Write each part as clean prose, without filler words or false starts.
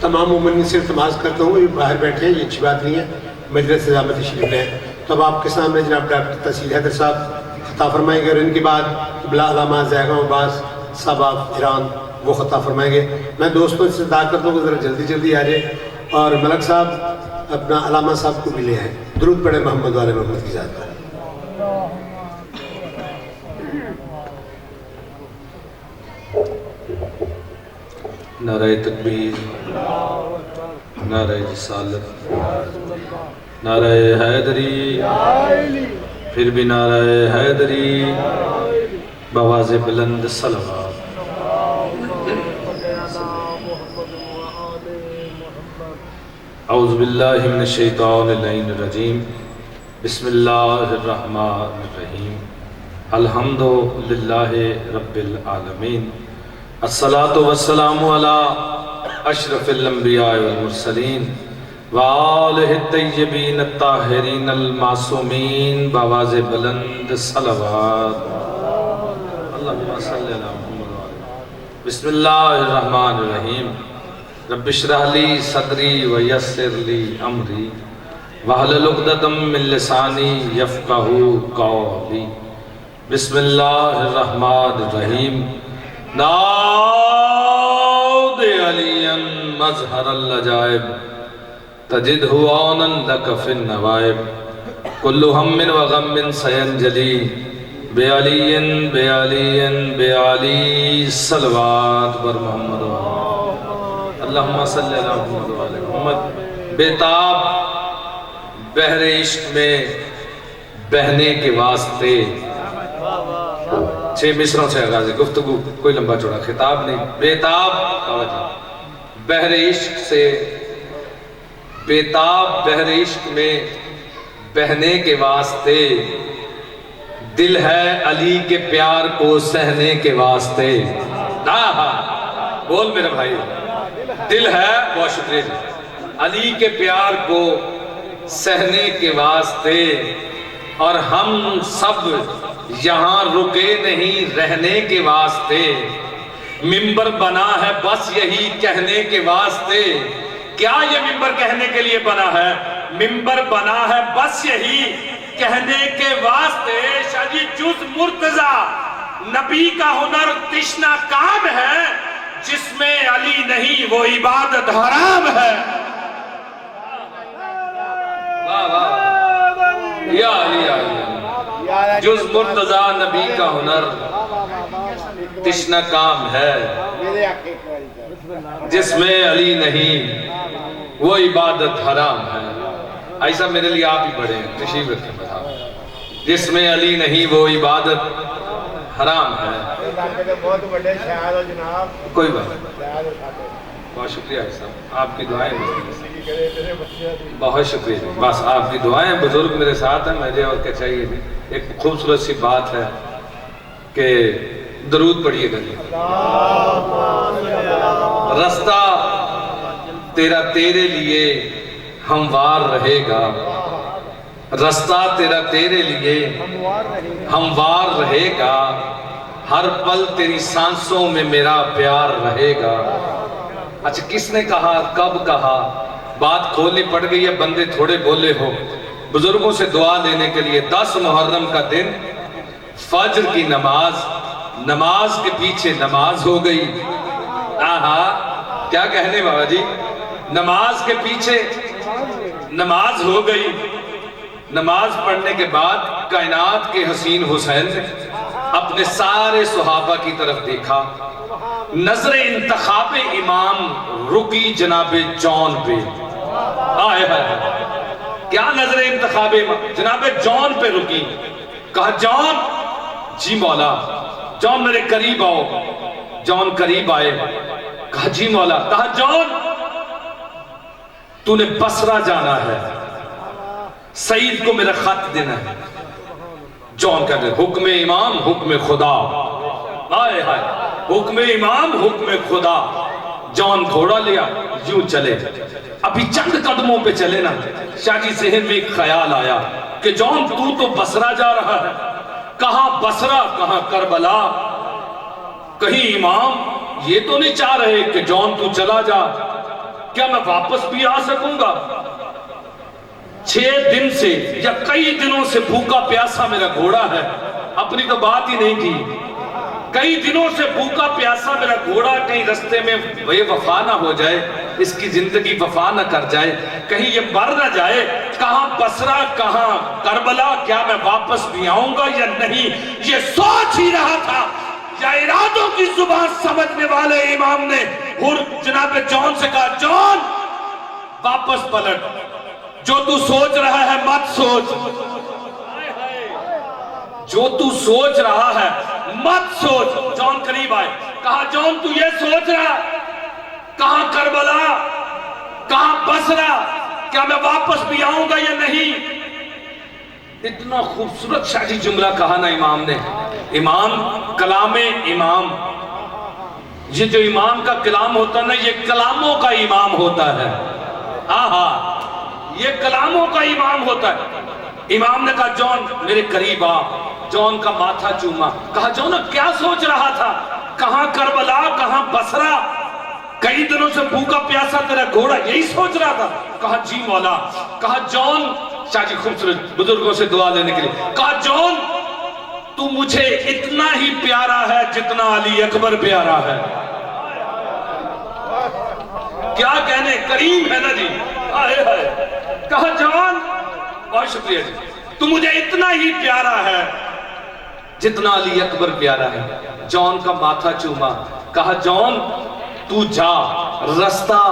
تمام مومنین سے التماس کرتا ہوں، یہ باہر بیٹھے ہیں، یہ اچھی بات نہیں ہے، مجلس نظامت تشریف لیں۔ تو اب آپ کے سامنے جناب ڈاکٹر تحصیل حیدر صاحب خطاب فرمائیں گے، اور ان کے بعد بلا علامہ زیغہ عباس صاحب آف ایران وہ خطاب فرمائیں گے۔ میں دوستوں سے دعا کرتا ہوں کہ ذرا جلدی جلدی آ جائے، اور ملک صاحب اپنا علامہ صاحب کو بھی لے آئیں۔ درود پڑھے محمد والے محمد کی ذات پر۔ نعرہ تکبیر، نعرہ رسالت، نعرہ حیدری، پھر بھی نعرہ حیدری، بآواز بلند صلوات۔ اعوذ باللہ من الشیطان اللعین الرجیم، بسم اللہ الرحمن الرحیم، الحمد للہ رب العالمین، الصلاة والسلام علی اشرف الانبیاء والمرسلین وآلہ الطیبین الطاہرین المعصومین، بآواز بلند صلوات۔ اللہم صلی علی محمد وآلہ۔ بسم اللہ الرحمن الرحیم، رب اشرح لی صدری ویسر لی امری واحلل عقدۃ من لسانی یفقہوا قولی۔ بسم اللہ الرحمن الرحیم، ناد علیاً مظہر العجائب تجدہ عونا لک فی النوائب، کل ہم و غم سینجلی بعلی بعلی بعلی، صلوات بر محمد و اللہم صلی اللہ محمد و آل محمد۔ بیتاب بحر عشق میں بہنے کے واسطے 6 مصروں سے آغاز ہے، گفتگو کوئی لمبا چوڑا خطاب نہیں۔ بیتاب بحر عشق سے، بیتاب بحر عشق میں بہنے کے واسطے، دل ہے علی کے پیار کو سہنے کے واسطے۔ بول میرے بھائی، دل ہے، بہت شکریہ جی، علی کے پیار کو سہنے کے واسطے، اور ہم سب یہاں رکے نہیں رہنے کے واسطے، ممبر بنا ہے بس یہی کہنے کے واسطے۔ کیا یہ ممبر کہنے کے لیے بنا ہے؟ ممبر بنا ہے بس یہی کہنے کے واسطے۔ شاہ جی، جز مرتضی نبی کا ہنر تشنہ کام ہے، جس میں علی نہیں وہ عبادت حرام ہے۔ یا علی آئی، جز مرتضی نبی کا ہنر تشنہ کام ہے، جس میں علی نہیں وہ عبادت حرام ہے۔ ایسا میرے لیے آپ ہی پڑھیں، تشریف رکھیں بتا۔ جس میں علی نہیں وہ عبادت حرام ہے۔ بہت بڑے شاعر ہو جناب، کوئی بات، بہت شکریہ صاحب، آپ کی دعائیں بہت شکریہ، بس آپ کی دعائیں، بزرگ میرے ساتھ ہیں، مجھے اور کیا چاہیے جی۔ ایک خوبصورت سی بات ہے کہ درود پڑھیے گا جی۔ رستہ تیرا تیرے لیے ہموار رہے گا، رستہ تیرا تیرے لیے ہموار رہے گا، ہر پل تیری سانسوں میں میرا پیار رہے گا۔ اچھا، کس نے کہا، کب کہا؟ بات کھولنی پڑ گئی ہے، بندے تھوڑے بولے ہو۔ بزرگوں سے دعا لینے کے لیے 10 محرم کا دن، فجر کی نماز، نماز کے پیچھے نماز ہو گئی۔ کیا کہنے بابا جی، نماز کے پیچھے نماز ہو گئی۔ نماز پڑھنے کے بعد کائنات کے حسین حسین نے اپنے سارے صحابہ کی طرف دیکھا، نظر انتخاب امام رکی جناب جون پہ۔ آئے ہے کیا نظر انتخاب امام جناب جون پہ رکی؟ کہا جون، جی مولا۔ جون میرے قریب آؤ۔ جون قریب آئے، کہا جی مولا۔ کہا جون، تو نے بصرہ جانا ہے، سعید کو میرا خط دینا ہے۔ جون کہتے ہیں حکم امام حکم خدا۔ آئے ہائے، حکم امام حکم خدا۔ جون گھوڑا لیا، یوں چلے۔ ابھی چند قدموں پہ چلے نا، شاہ جی ذہن میں ایک خیال آیا کہ جون تو بصرہ جا رہا ہے، کہاں بصرہ کہاں کربلا، کہیں امام یہ تو نہیں چاہ رہے کہ جون تو چلا جا۔ کیا میں واپس بھی آ سکوں گا؟ 6 دن سے یا کئی دنوں سے بھوکا پیاسا میرا گھوڑا ہے، اپنی تو بات ہی نہیں کی، کئی دنوں سے بھوکا پیاسا میرا گھوڑا کہیں رستے میں بے وفا نہ ہو جائے، اس کی زندگی وفا نہ کر جائے، کہیں یہ مر نہ جائے، کہاں بصرہ کہاں کربلا، کیا میں واپس بھی آؤں گا یا نہیں؟ یہ سوچ ہی رہا تھا، یا ارادوں کی زبان سمجھنے والے امام نے جناب جون سے کہا، جون واپس پلٹ، جو تو سوچ رہا ہے مت سوچ، جو تو سوچ رہا ہے مت سوچ۔ جون قریب آئے، کہا جون تو یہ سوچ رہا ہے کہاں کربلا کہاں بصرہ، کیا میں واپس بھی آؤں گا یا نہیں؟ اتنا خوبصورت شاعری جملہ کہا نا امام نے۔ امام کلام امام، یہ جو امام کا کلام ہوتا ہے نا، یہ کلاموں کا امام ہوتا ہے، آہا یہ کلاموں کا امام ہوتا ہے۔ امام نے کہا جون میرے قریب آ، جون کا ماتھا چوما، کہا جون کیا سوچ رہا تھا؟ کہاں کربلا کہاں بصرہ، کئی دنوں سے بھوکا پیاسا تیرا گھوڑا یہی سوچ رہا تھا؟ کہا جی مولا۔ کہا جون، شاہ جی خوبصورت بزرگوں سے دعا لینے کے لیے، کہا جون تو مجھے اتنا ہی پیارا ہے جتنا علی اکبر پیارا ہے۔ کیا کہنے، کریم ہے نا جی، آئے آئے۔ کہا جون بہت شکریہ جی، تو مجھے اتنا ہی پیارا ہے جتنا علی اکبر پیارا ہے۔ جون کا ماتھا چوما، کہا جون تو جا، رستہ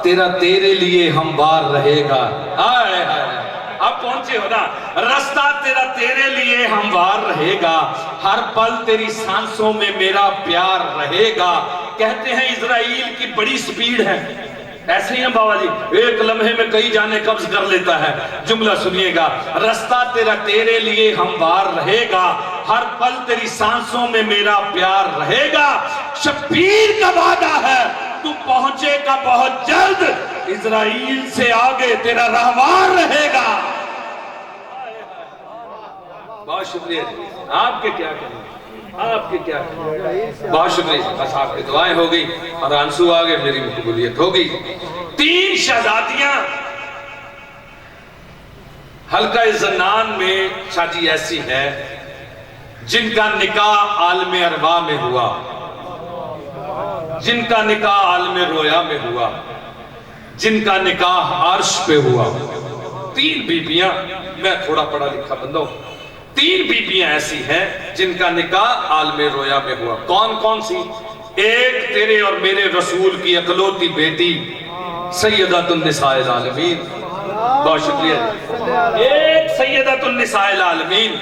تیرا تیرے لیے ہموار رہے گا۔ آئے آئے، اب پہنچے ہو نا، رستہ تیرا تیرے لیے ہموار رہے گا، ہر پل تیری سانسوں میں میرا پیار رہے گا۔ کہتے ہیں اسرائیل کی بڑی سپیڈ ہے، ایسے ہی ہیں بابا جی، ایک لمحے میں کئی جانے قبض کر لیتا ہے۔ جملہ سنیے گا، رستہ تیرا تیرے لیے ہموار رہے گا، ہر پل تیری سانسوں میں میرا پیار رہے گا، شبیر کا وعدہ ہے تو پہنچے گا بہت جلد، اسرائیل سے آگے تیرا رہوار رہے گا۔ بہت شکریہ جی، آپ کے کیا کہیں، آپ کے کیا کہیں، بہت شکریہ، بس آپ کی دعائیں ہو گئی اور آنسو آگے، میری مقبولیت ہو گئی۔ 3 شہزادیاں حلقہ زنان میں شاہ جی ایسی ہے جن کا نکاح عالم ارواح میں ہوا، جن کا نکاح عالم رویا میں ہوا، جن کا نکاح عرش پہ ہوا۔ 3 بیبیاں، میں تھوڑا پڑھا لکھا بندہ ہوں، 3 بیبیاں ایسی ہیں جن کا نکاح عالم رویا میں ہوا۔ کون کون سی؟ ایک تیرے اور میرے رسول کی اکلوتی بیٹی سیدۃ النساء العالمین، بہت شکریہ، ایک سیدۃ النساء العالمین،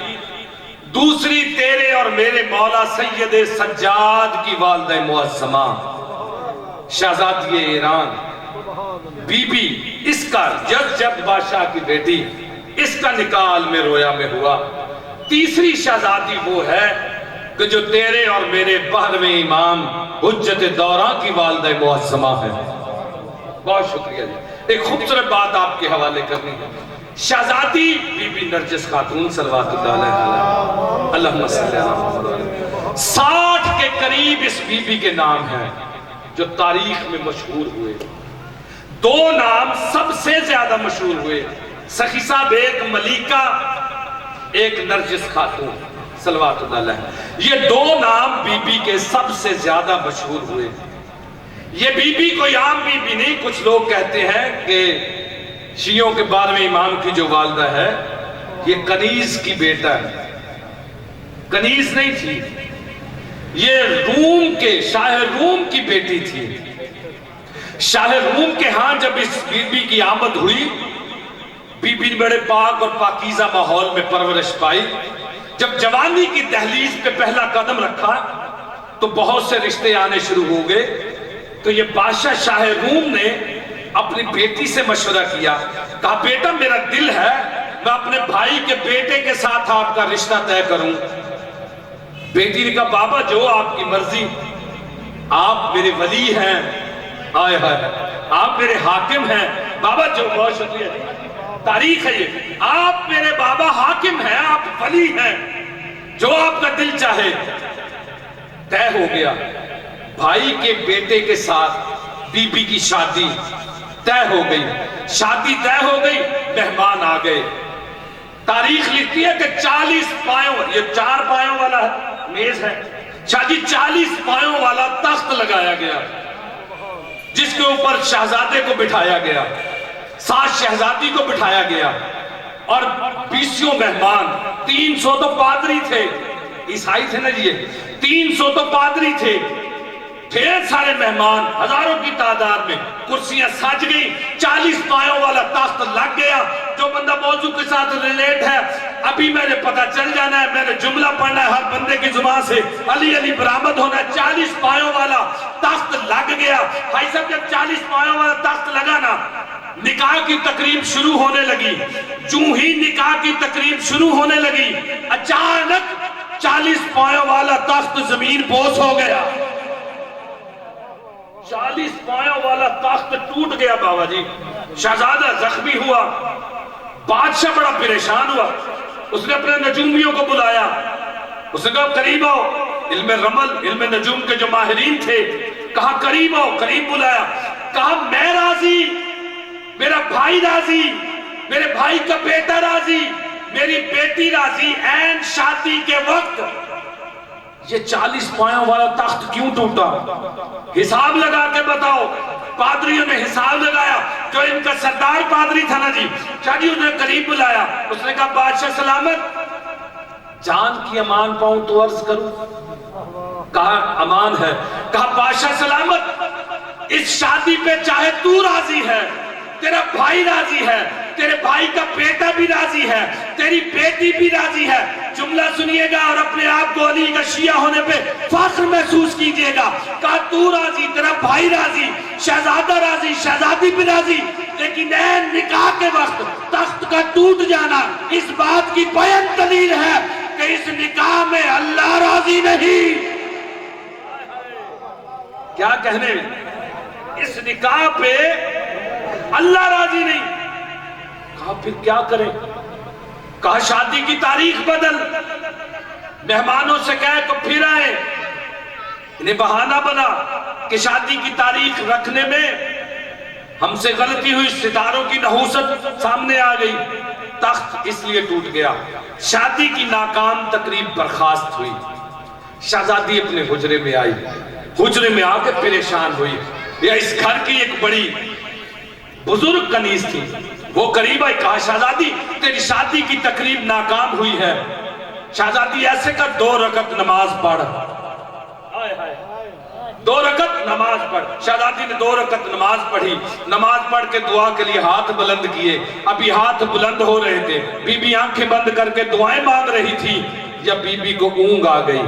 دوسری تیرے اور میرے مولا سید سجاد کی والدہ معظمہ شہزادی ایران، بی بی اس کا یزد بادشاہ کی بیٹی، اس کا نکاح عالم رویا میں ہوا۔ تیسری شہزادی وہ ہے کہ جو تیرے اور میرے 12ویں امام حجت دوراں کی والدہ معظمہ ہے۔ بہت شکریہ جی، ایک خوبصورت بات آپ کے حوالے کرنی ہے۔ شہزادی بی بی نرجس خاتون صلوات اللہ علیہ، اللہم صلی اللہ علیہ، 60 کے قریب اس بی بی کے نام ہیں جو تاریخ میں مشہور ہوئے۔ 2 نام سب سے زیادہ مشہور ہوئے، سخی صاحب ایک ملیکہ، ایک نرجس خاتون صلوات اللہ علیہ، یہ 2 نام بی بی کے سب سے زیادہ مشہور ہوئے۔ یہ بی بی کوئی عام بی بی نہیں، کچھ لوگ کہتے ہیں کہ شیعوں کے 12ویں امام کی جو والدہ ہے یہ کنیز کی بیٹا ہے، کنیز نہیں تھی، یہ روم کے شاہ روم کی بیٹی تھی۔ شاہ روم کے ہاں جب اس بی بی کی آمد ہوئی، بی بی بڑے پاک اور پاکیزہ ماحول میں پرورش پائی، جب جوانی کی دہلیز پہ پہلا قدم رکھا تو بہت سے رشتے آنے شروع ہو گئے۔ تو یہ بادشاہ شاہ روم نے اپنی بیٹی سے مشورہ کیا، کہا بیٹا میرا دل ہے میں اپنے بھائی کے بیٹے کے ساتھ آپ کا رشتہ طے کروں۔ بیٹی نے کہا بابا جو آپ کی مرضی، آپ میرے ولی ہیں، آئے آئے آپ میرے حاکم ہیں۔ بابا جو، بہت شکریہ، تاریخ ہے یہ، آپ میرے بابا حاکم ہیں، آپ ولی ہیں، جو آپ کا دل چاہے۔ طے ہو گیا، بھائی کے بیٹے کے ساتھ بی بی کی شادی طے ہو گئی، شادی طے ہو گئی، مہمان آ گئے۔ تاریخ لکھتی ہے کہ 40 پایوں، یہ 4 پایوں والا میز ہے، شادی 40 پایوں والا تخت لگایا گیا جس کے اوپر شہزادے کو بٹھایا گیا، 7 شہزادی کو بٹھایا گیا اور 20 مہمان، 300 تو پادری تھے، عیسائی تھے نا جی، 300 تو پادری تھے، ڈھیر سارے مہمان، ہزاروں کی تعداد میں، کرسیاں سج گئی، 40 پایوں والا تخت لگ گیا۔ جو بندہ موضوع کے ساتھ ریلیٹ ہے، ابھی میں نے پتہ چل جانا ہے، میں نے جملہ پڑھنا ہے ہر بندے کی زبان سے، علی علی برآمد ہونا ہے۔ 40 پایوں والا تخت لگ گیا۔ بھائی صاحب جب 40 پایوں والا تخت لگا نا، نکاح کی تقریب شروع ہونے لگی۔ جو ہی نکاح کی تقریب شروع ہونے لگی، اچانک 40 پایوں والا تخت زمین بوس ہو گیا۔ 40 پایوں والا تخت ٹوٹ گیا بابا جی، شہزادہ زخمی ہوا، بادشاہ بڑا پریشان ہوا۔ اس نے اپنے نجومیوں کو بلایا، اس نے کہا قریب آؤ، علم رمل علم نجوم کے جو ماہرین تھے، کہا قریب آؤ، قریب بلایا، کہا میں راضی، میرا بھائی راضی، میرے بھائی کا بیٹا راضی، میری بیٹی راضی، این شادی کے وقت یہ 40 پایوں والا تخت کیوں ٹوٹا؟ حساب لگا کے بتاؤ۔ پادریوں نے حساب لگایا، جو ان کا سردار پادری تھا نا جی، شاہ جی اس نے قریب بلایا، اس نے کہا بادشاہ سلامت، جان کی امان پاؤں تو عرض کروں؟ کہا امان ہے۔ کہا بادشاہ سلامت، اس شادی پہ چاہے تو راضی ہے، تیرا بھائی راضی ہے، تیرے بھائی کا بیٹا بھی راضی ہے، تیری بیٹی بھی راضی ہے، جملہ سنیے گا اور اپنے آپ کو علی کا شیعہ ہونے پہ فخر محسوس کیجئے گا۔ کہا تو راضی، تیرا بھائی راضی، شہزادہ راضی، شہزادی بھی راضی، لیکن این نکاح کے وقت تخت کا ٹوٹ جانا اس بات کی بیان دلیل ہے کہ اس نکاح میں اللہ راضی نہیں۔ کیا کہنے میں؟ اس نکاح پہ اللہ راضی نہیں۔ کہا پھر کیا کریں؟ کہا شادی کی تاریخ بدل، مہمانوں سے کہے تو پھر آئے۔ انہیں بہانہ بنا کہ شادی کی تاریخ رکھنے میں ہم سے غلطی ہوئی، ستاروں کی نحوست سامنے آ گئی، تخت اس لیے ٹوٹ گیا۔ شادی کی ناکام تقریب برخاست ہوئی، شہزادی اپنے حجرے میں آئی، حجرے میں آ کے پریشان ہوئی۔ یا اس گھر کی ایک بڑی بزرگ کنیز تھی، وہ قریب آئی، کہا شہزادی تیری شادی کی تقریب ناکام ہوئی ہے۔ شہزادی ایسے کر 2 رکعت نماز پڑھ، 2 رکعت نماز پڑھ۔ شہزادی نے 2 رکعت نماز پڑھی، نماز پڑھ کے دعا کے لیے ہاتھ بلند کیے، ابھی ہاتھ بلند ہو رہے تھے، بی بی آنکھیں بند کر کے دعائیں مانگ رہی تھی، یا بی بی کو اونگ آ گئی۔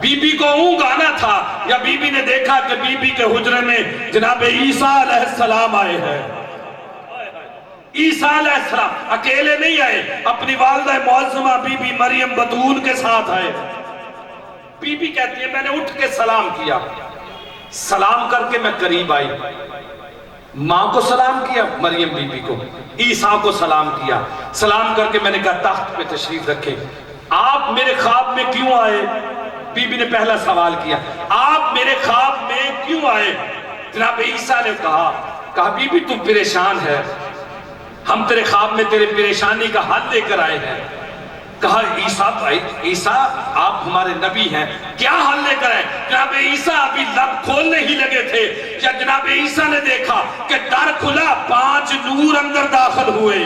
بی بی کو اونگ آنا تھا، یا بی بی نے دیکھا کہ بی بی کے حجرے میں جناب عیسیٰ علیہ السلام آئے ہیں۔ عیسیٰ علیہ السلام اکیلے نہیں آئے، اپنی والدہ معظمہ بی بی مریم بطول کے ساتھ آئے۔ بی بی کہتی ہے میں نے اٹھ کے سلام کیا، سلام کر کے میں قریب آئی، ماں کو سلام کیا، مریم بی بی کو، عیسیٰ کو سلام کیا، سلام کر کے میں نے کہا تخت پہ تشریف رکھیں۔ آپ میرے خواب میں کیوں آئے؟ بی بی نے پہلا سوال کیا، آپ میرے خواب میں کیوں آئے؟ جناب عیسیٰ نے کہا بی بی تو پریشان ہے، ہم تیرے خواب میں تیرے پریشانی کا حل لے کر آئے ہیں۔ کہا عیسیٰ بھائی، عیسیٰ آپ ہمارے نبی ہیں، کیا حل لے کر آئے؟ جناب عیسیٰ ابھی لب کھولنے ہی لگے تھے، یا جناب عیسیٰ نے دیکھا کہ در کھلا، 5 نور اندر داخل ہوئے۔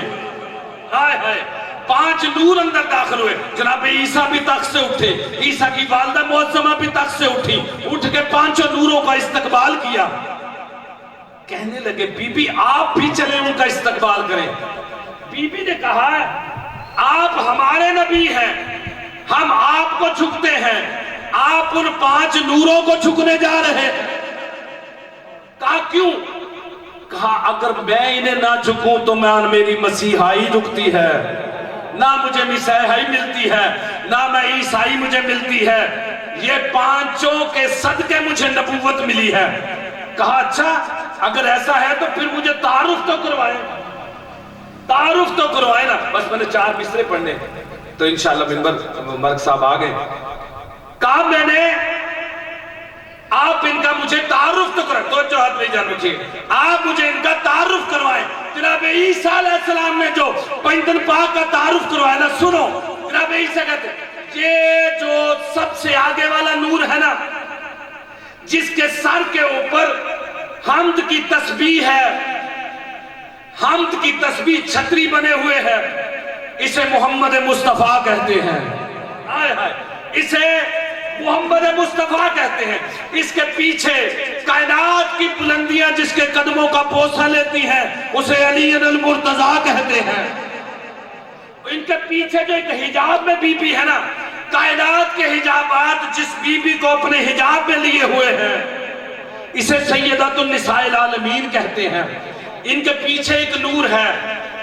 ہائے ہائے، 5 نور اندر داخل ہوئے۔ جناب عیسیٰ بھی تخت سے اٹھے، عیسیٰ کی والدہ معظمہ بھی تخت سے اٹھی، اٹھ کے 5 نوروں کا استقبال کیا۔ کہنے لگے بی بی آپ بھی چلے ان کا استقبال کریں۔ بی بی نے کہا آپ ہمارے نبی ہیں، ہم آپ کو جھکتے ہیں، آپ ان 5 نوروں کو جھکنے جا رہے ہیں۔ کہا کیوں؟ کہا اگر میں انہیں نہ جھکوں تو میری مسیحائی جھکتی ہے، نہ مجھے مسیحائی ملتی ہے، نہ میں عیسائی مجھے ملتی ہے، یہ 5 کے صدقے مجھے نبوت ملی ہے۔ کہا اچھا اگر ایسا ہے تو پھر مجھے تعارف تو کروائیں، تعارف تو کروائیں نا۔ بس میں نے 4 مصرے پڑھنے تو انشاءاللہ منبر مرک صاحب آ گئے۔ کہا میں نے آپ ان کا مجھے تعارف تو کریں، تو جو حد نہیں جان رکھیے، آپ مجھے ان کا تعارف کروائیں۔ جناب عیسیٰ علیہ السلام نے جو پنجتن پاک کا تعارف کروایا نا، سنو جناب عیسیٰ کہتے ہیں یہ جو سب سے آگے والا نور ہے نا، جس کے سر کے اوپر حمد کی تسبیح ہے، حمد کی تسبیح چھتری بنے ہوئے ہے، اسے محمد مصطفیٰ کہتے ہیں۔ آئے ہائے، اسے محمد مصطفیٰ کہتے ہیں۔ اس کے پیچھے کائنات کی بلندیاں جس کے قدموں کا بوسہ لیتی ہیں، اسے علی المرتضیٰ کہتے ہیں۔ ان کے پیچھے جو ایک حجاب میں بی بی ہے نا، کائنات کے حجابات جس بی بی کو اپنے حجاب میں لیے ہوئے ہیں، اسے سیدۃ النساء العالمین کہتے ہیں۔ ان کے پیچھے ایک نور ہے،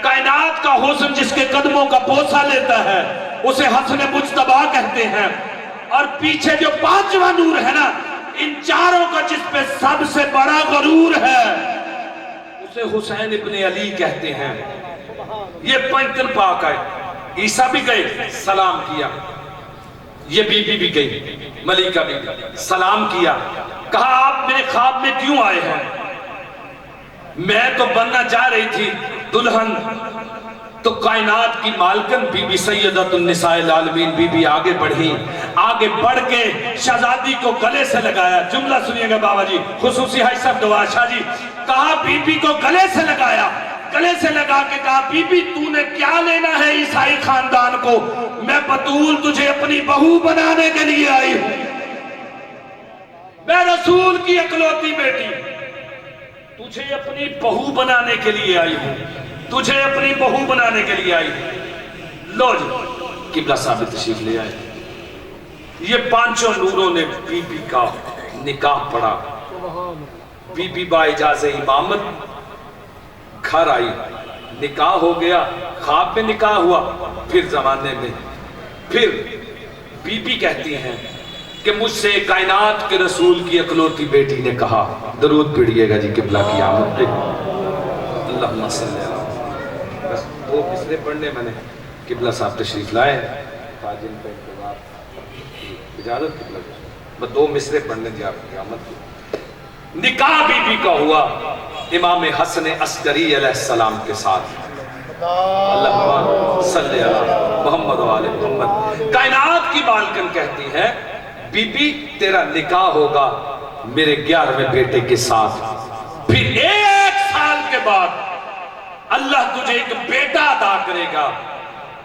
کائنات کا حسن جس کے قدموں کا بوسہ لیتا ہے، اسے حسن مجتبیٰ کہتے ہیں۔ اور پیچھے جو پانچواں نور ہے نا، ان چاروں کا جس پہ سب سے بڑا غرور ہے، اسے حسین ابن علی کہتے ہیں۔ یہ پنجتن پاک آئے، عیسیٰ بھی گئے سلام کیا، یہ بی بی بھی گئی، ملیکہ بھی سلام کیا، کہا آپ میرے خواب میں کیوں آئے ہیں؟ میں تو بننا چاہ رہی تھی دلہن، تو کائنات کی مالکن بی بی سیدۃ النساء العالمین بی بی آگے بڑھی، آگے بڑھ کے شہزادی کو گلے سے لگایا۔ جملہ سنیے گا بابا جی، خصوصی ہے سب دعا شاہ جی، کہا بی بی کو گلے سے لگایا، گلے سے لگا کے کہا بی بی تو نے کیا لینا ہے عیسائی خاندان کو، میں بطول تجھے اپنی بہو بنانے کے لیے آئی ہوں، میں رسول کی اکلوتی بیٹی تجھے اپنی بہو بنانے کے لیے آئی ہوں، تجھے اپنی بہو بنانے کے لیے آئی ہوں۔ لو جی قبلہ صاحب تشریف لے آئے، یہ پانچوں نوروں نے بی بی کا نکاح پڑھا۔ بی بی با اجازت امامت گھر آئی، نکاح ہو گیا، خواب میں نکاح ہوا، پھر زمانے میں پھر بی بی کہتی ہیں کہ مجھ سے کائنات کے رسول کی اکلوتی بیٹی نے کہا، درود پڑھیے گا جی قبلہ کی آمد پہ، اللہم صلی اللہ۔ بس دو مصرے پڑھنے میں نے، قبلہ صاحب تشریف لائے، تاجن کا انتظار، اجازت قبلہ، بس دو مصرے پڑھنے دیا آپ کی آمد پہ۔ نکاح بی بی کا ہوا امام حسن عسکری علیہ السلام کے ساتھ، اللہم صلی اللہ محمد و آل محمد۔ کائنات کی مالکن کہتی ہے بی بی تیرا نکاح ہوگا میرے 11ویں بیٹے کے ساتھ، پھر 1 سال کے بعد اللہ تجھے ایک بیٹا عطا کرے گا،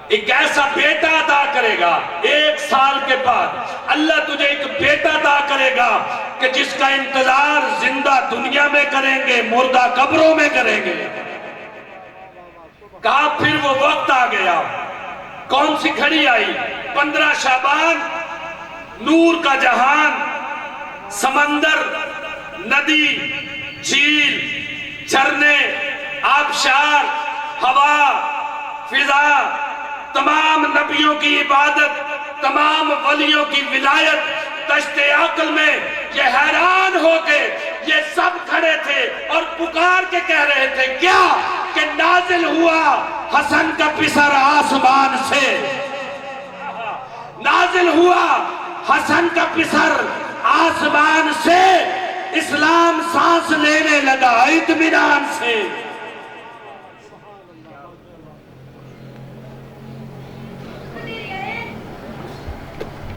ایک ایسا بیٹا عطا کرے گا، 1 سال کے بعد اللہ تجھے ایک بیٹا عطا کرے گا کہ جس کا انتظار زندہ دنیا میں کریں گے، مردہ قبروں میں کریں گے۔ کہا پھر وہ وقت آ گیا، کون سی گھڑی آئی؟ 15 شعبان، نور کا جہان، سمندر، ندی، جھیل، جھرنے، آبشار، ہوا، فضا، تمام نبیوں کی عبادت، تمام ولیوں کی ولایت، دشت عقل میں یہ حیران ہو کے یہ سب کھڑے تھے اور پکار کے کہہ رہے تھے کیا کہ نازل ہوا حسن کا پسر آسمان سے، نازل ہوا حسن کا پسر آسمان سے، اسلام سانس لینے لگا اطمینان سے۔